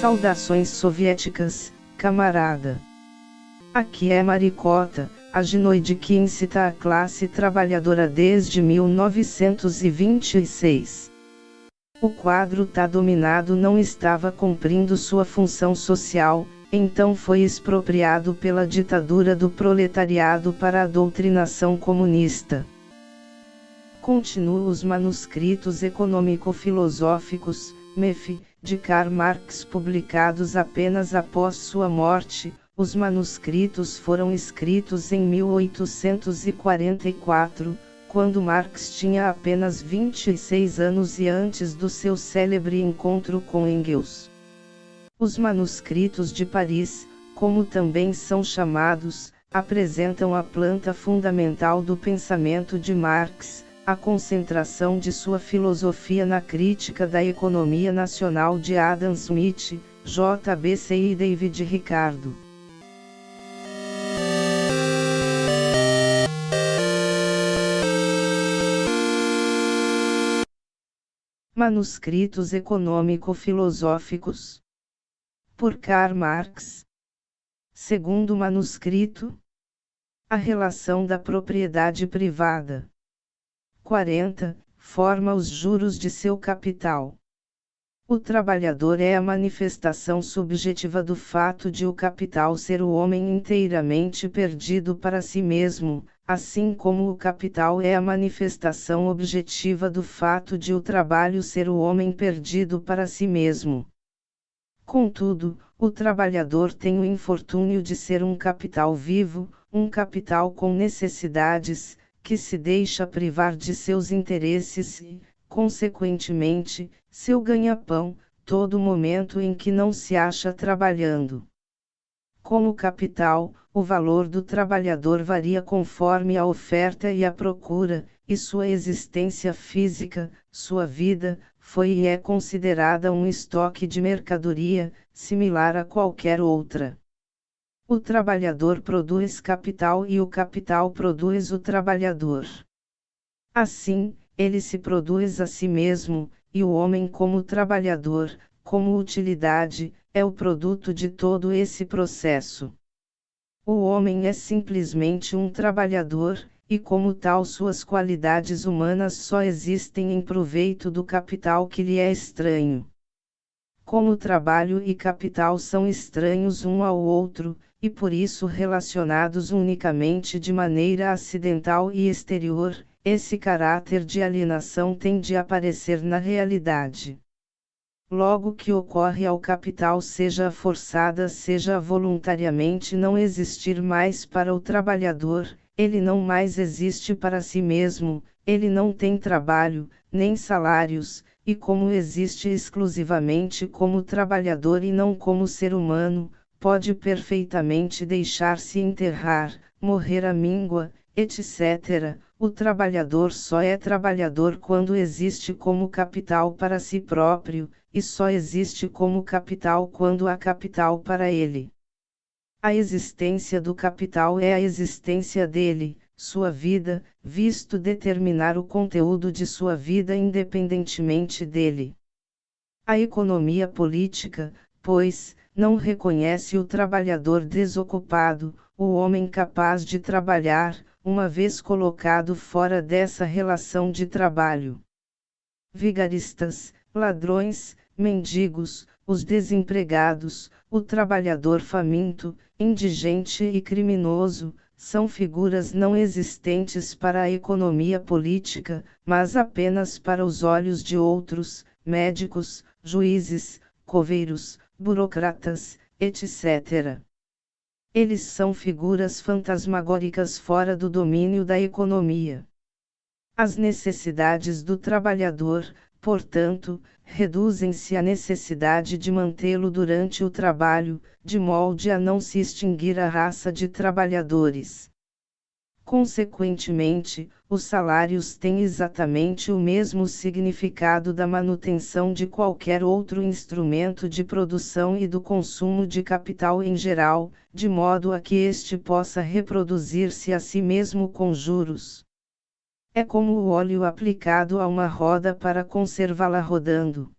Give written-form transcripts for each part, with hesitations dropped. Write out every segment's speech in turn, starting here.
Saudações soviéticas, camarada. Aqui é Maricota, a ginoide que incita a classe trabalhadora desde 1926. O quadro tá dominado não estava cumprindo sua função social, então foi expropriado pela ditadura do proletariado para a doutrinação comunista. Continuam os manuscritos econômico-filosóficos, MEF, de Karl Marx publicados apenas após sua morte. Os manuscritos foram escritos em 1844, quando Marx tinha apenas 26 anos e antes do seu célebre encontro com Engels. Os manuscritos de Paris, como também são chamados, apresentam a planta fundamental do pensamento de Marx, a concentração de sua filosofia na crítica da economia nacional de Adam Smith, J.B.C. e David Ricardo. Manuscritos econômico-filosóficos por Karl Marx. Segundo manuscrito, a relação da propriedade privada. 40. Forma os juros de seu capital. O trabalhador é a manifestação subjetiva do fato de o capital ser o homem inteiramente perdido para si mesmo, assim como o capital é a manifestação objetiva do fato de o trabalho ser o homem perdido para si mesmo. Contudo, o trabalhador tem o infortúnio de ser um capital vivo, um capital com necessidades, que se deixa privar de seus interesses e, consequentemente, seu ganha-pão, todo momento em que não se acha trabalhando. Como capital, o valor do trabalhador varia conforme a oferta e a procura, e sua existência física, sua vida, foi e é considerada um estoque de mercadoria, similar a qualquer outra. O trabalhador produz capital e o capital produz o trabalhador. Assim, ele se produz a si mesmo, e o homem como trabalhador, como utilidade, é o produto de todo esse processo. O homem é simplesmente um trabalhador, e como tal suas qualidades humanas só existem em proveito do capital que lhe é estranho. Como trabalho e capital são estranhos um ao outro, e por isso relacionados unicamente de maneira acidental e exterior, esse caráter de alienação tem de aparecer na realidade. Logo que ocorre ao capital seja forçada seja voluntariamente não existir mais para o trabalhador, ele não mais existe para si mesmo, ele não tem trabalho, nem salários, e como existe exclusivamente como trabalhador e não como ser humano, pode perfeitamente deixar-se enterrar, morrer à míngua, etc. O trabalhador só é trabalhador quando existe como capital para si próprio, e só existe como capital quando há capital para ele. A existência do capital é a existência dele, sua vida, visto determinar o conteúdo de sua vida independentemente dele. A economia política, pois, não reconhece o trabalhador desocupado, o homem capaz de trabalhar, uma vez colocado fora dessa relação de trabalho. Vigaristas, ladrões, mendigos, os desempregados, o trabalhador faminto, indigente e criminoso, são figuras não existentes para a economia política, mas apenas para os olhos de outros, médicos, juízes, coveiros, burocratas, etc. Eles são figuras fantasmagóricas fora do domínio da economia. As necessidades do trabalhador, portanto, reduzem-se à necessidade de mantê-lo durante o trabalho, de molde a não se extinguir a raça de trabalhadores. Consequentemente, os salários têm exatamente o mesmo significado da manutenção de qualquer outro instrumento de produção e do consumo de capital em geral, de modo a que este possa reproduzir-se a si mesmo com juros. É como o óleo aplicado a uma roda para conservá-la rodando.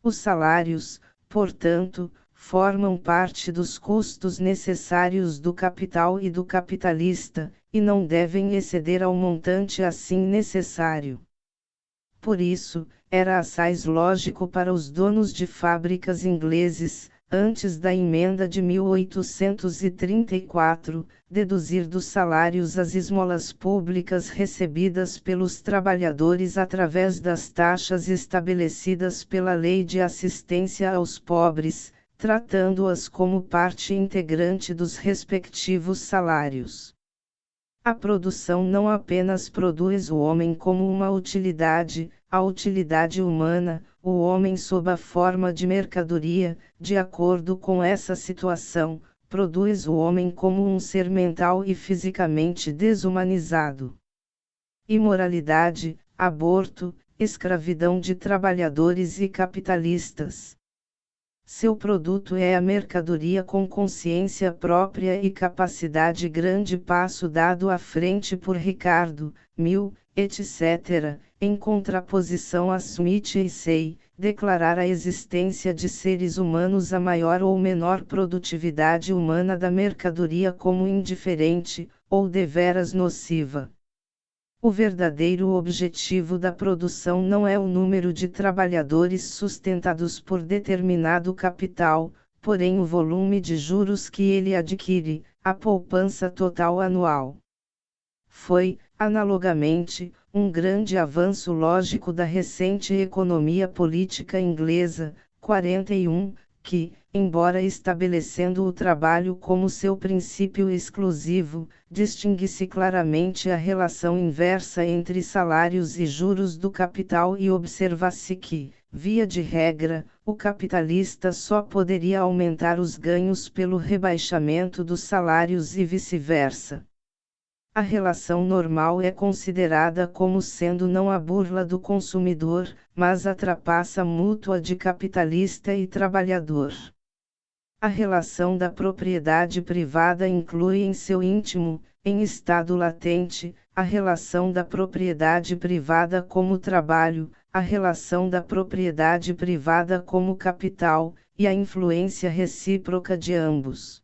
Os salários, portanto, formam parte dos custos necessários do capital e do capitalista, e não devem exceder ao montante assim necessário. Por isso, era assaz lógico para os donos de fábricas ingleses, antes da emenda de 1834, deduzir dos salários as esmolas públicas recebidas pelos trabalhadores através das taxas estabelecidas pela Lei de Assistência aos Pobres, tratando-as como parte integrante dos respectivos salários. A produção não apenas produz o homem como uma utilidade, a utilidade humana, o homem sob a forma de mercadoria, de acordo com essa situação, produz o homem como um ser mental e fisicamente desumanizado. Imoralidade, aborto, escravidão de trabalhadores e capitalistas. Seu produto é a mercadoria com consciência própria e capacidade. Grande passo dado à frente por Ricardo, etc., em contraposição a Smith e Say, declarar a existência de seres humanos a maior ou menor produtividade humana da mercadoria como indiferente, ou deveras nociva. O verdadeiro objetivo da produção não é o número de trabalhadores sustentados por determinado capital, porém o volume de juros que ele adquire, a poupança total anual. Foi, analogamente, um grande avanço lógico da recente economia política inglesa, 41, que, embora estabelecendo o trabalho como seu princípio exclusivo, distingue-se claramente a relação inversa entre salários e juros do capital e observa-se que, via de regra, o capitalista só poderia aumentar os ganhos pelo rebaixamento dos salários e vice-versa. A relação normal é considerada como sendo não a burla do consumidor, mas a trapaça mútua de capitalista e trabalhador. A relação da propriedade privada inclui em seu íntimo, em estado latente, a relação da propriedade privada como trabalho, a relação da propriedade privada como capital, e a influência recíproca de ambos.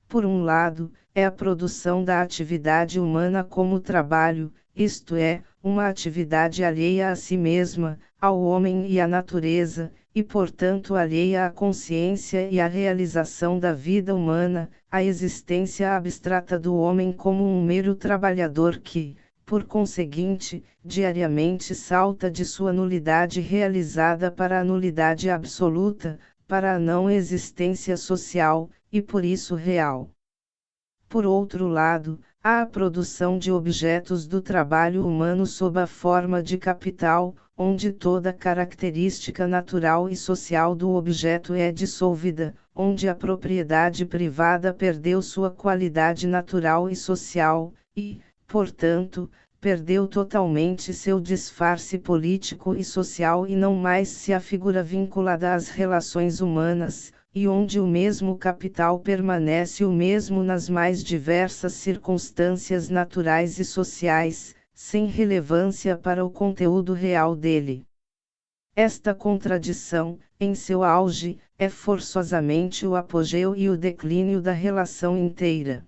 Por um lado, é a produção da atividade humana como trabalho, isto é, uma atividade alheia a si mesma, ao homem e à natureza, e portanto alheia à consciência e à realização da vida humana, a existência abstrata do homem como um mero trabalhador que, por conseguinte, diariamente salta de sua nulidade realizada para a nulidade absoluta, para a não existência social, e por isso real. Por outro lado, há a produção de objetos do trabalho humano sob a forma de capital, onde toda característica natural e social do objeto é dissolvida, onde a propriedade privada perdeu sua qualidade natural e social, e, portanto, perdeu totalmente seu disfarce político e social e não mais se afigura vinculada às relações humanas, e onde o mesmo capital permanece o mesmo nas mais diversas circunstâncias naturais e sociais, sem relevância para o conteúdo real dele. Esta contradição, em seu auge, é forçosamente o apogeu e o declínio da relação inteira.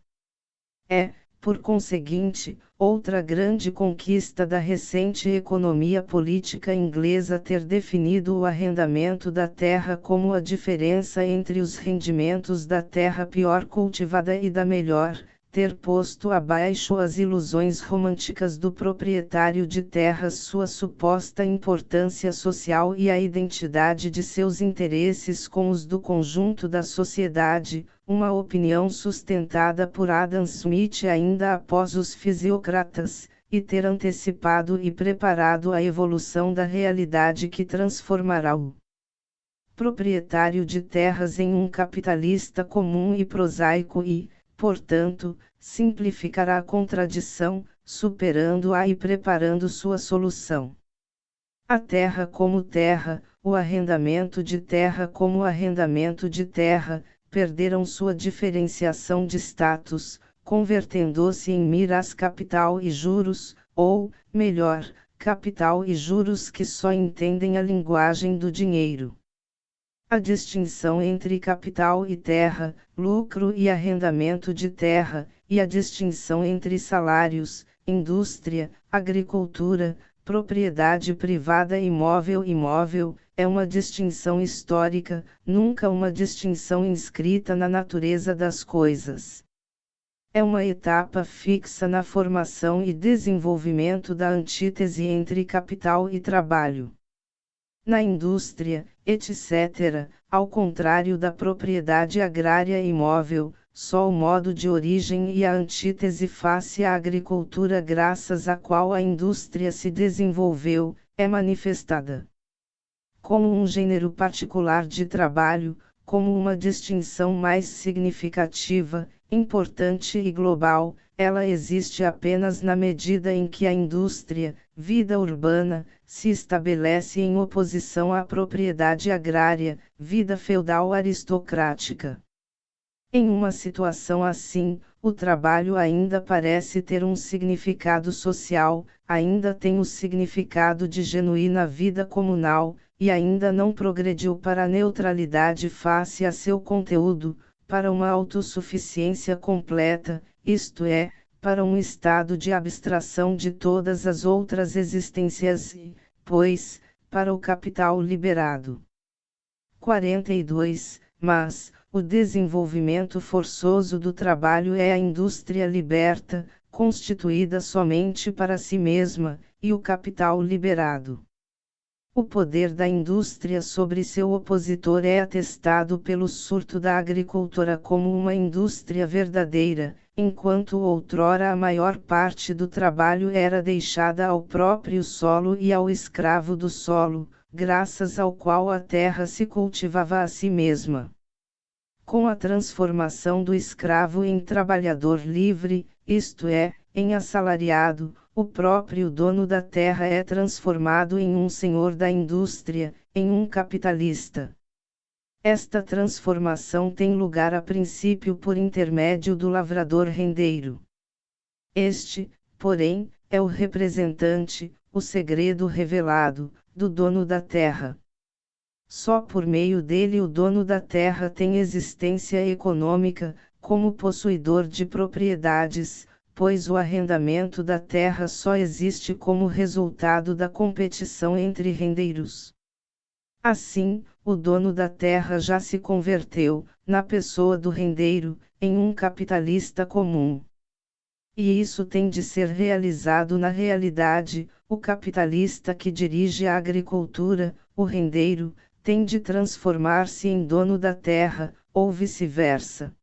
É, por conseguinte, outra grande conquista da recente economia política inglesa ter definido o arrendamento da terra como a diferença entre os rendimentos da terra pior cultivada e da melhor, ter posto abaixo as ilusões românticas do proprietário de terras, sua suposta importância social e a identidade de seus interesses com os do conjunto da sociedade, uma opinião sustentada por Adam Smith ainda após os fisiocratas, e ter antecipado e preparado a evolução da realidade que transformará o proprietário de terras em um capitalista comum e prosaico e, portanto, simplificará a contradição, superando-a e preparando sua solução. A terra como terra, o arrendamento de terra como arrendamento de terra, perderam sua diferenciação de status, convertendo-se em miras capital e juros, ou, melhor, capital e juros que só entendem a linguagem do dinheiro. A distinção entre capital e terra, lucro e arrendamento de terra, e a distinção entre salários, indústria, agricultura, propriedade privada imóvel, é uma distinção histórica, nunca uma distinção inscrita na natureza das coisas. É uma etapa fixa na formação e desenvolvimento da antítese entre capital e trabalho. Na indústria, etc., ao contrário da propriedade agrária imóvel, só o modo de origem e a antítese face à agricultura graças à qual a indústria se desenvolveu, é manifestada. Como um gênero particular de trabalho, como uma distinção mais significativa, importante e global, ela existe apenas na medida em que a indústria, vida urbana, se estabelece em oposição à propriedade agrária, vida feudal aristocrática. Em uma situação assim, o trabalho ainda parece ter um significado social, ainda tem o significado de genuína vida comunal, e ainda não progrediu para a neutralidade face a seu conteúdo, para uma autossuficiência completa, isto é, para um estado de abstração de todas as outras existências e, pois, para o capital liberado. 42. Mas, o desenvolvimento forçoso do trabalho é a indústria liberta, constituída somente para si mesma, e o capital liberado. O poder da indústria sobre seu opositor é atestado pelo surto da agricultura como uma indústria verdadeira, enquanto outrora a maior parte do trabalho era deixada ao próprio solo e ao escravo do solo, graças ao qual a terra se cultivava a si mesma. Com a transformação do escravo em trabalhador livre, isto é, em assalariado, o próprio dono da terra é transformado em um senhor da indústria, em um capitalista. Esta transformação tem lugar a princípio por intermédio do lavrador rendeiro. Este, porém, é o representante, o segredo revelado, do dono da terra. Só por meio dele o dono da terra tem existência econômica, como possuidor de propriedades, pois o arrendamento da terra só existe como resultado da competição entre rendeiros. Assim, o dono da terra já se converteu, na pessoa do rendeiro, em um capitalista comum. E isso tem de ser realizado na realidade, o capitalista que dirige a agricultura, o rendeiro, tem de transformar-se em dono da terra, ou vice-versa.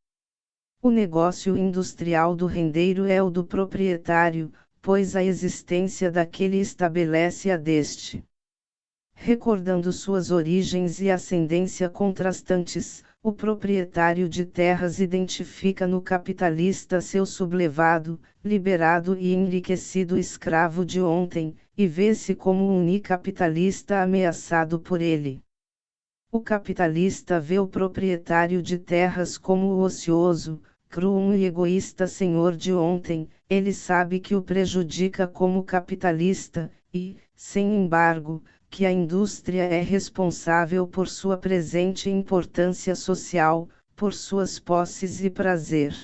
O negócio industrial do rendeiro é o do proprietário, pois a existência daquele estabelece a deste. Recordando suas origens e ascendência contrastantes, o proprietário de terras identifica no capitalista seu sublevado, liberado e enriquecido escravo de ontem, e vê-se como um unicapitalista ameaçado por ele. O capitalista vê o proprietário de terras como o ocioso, cruel e egoísta senhor de ontem, ele sabe que o prejudica como capitalista, e, sem embargo, que a indústria é responsável por sua presente importância social, por suas posses e prazer.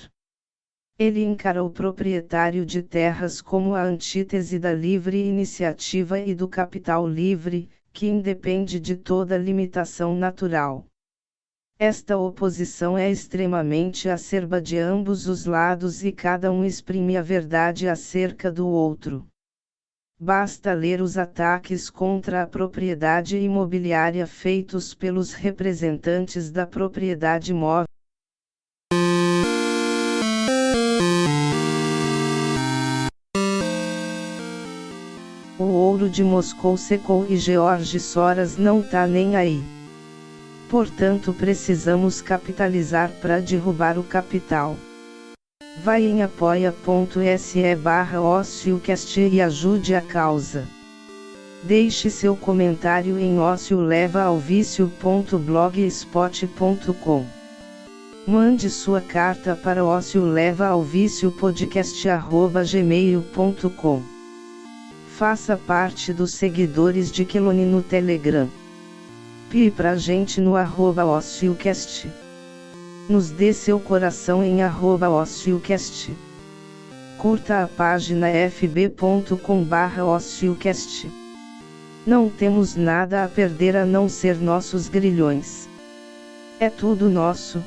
Ele encara o proprietário de terras como a antítese da livre iniciativa e do capital livre, que independe de toda limitação natural. Esta oposição é extremamente acerba de ambos os lados e cada um exprime a verdade acerca do outro. Basta ler os ataques contra a propriedade imobiliária feitos pelos representantes da propriedade móvel. O ouro de Moscou secou e George Soros não tá nem aí. Portanto, precisamos capitalizar para derrubar o capital. Vai em apoia.se/OcioCast e ajude a causa. Deixe seu comentário em ociolevaauvicio.blogspot.com. Mande sua carta para ociolevaauvicio.podcast@gmail.com. Faça parte dos seguidores de Kelone no Telegram. Copie pra gente no @OcioCast. Nos dê seu coração em @OcioCast. Curta a página fb.com/OcioCast. Não temos nada a perder a não ser nossos grilhões. É tudo nosso.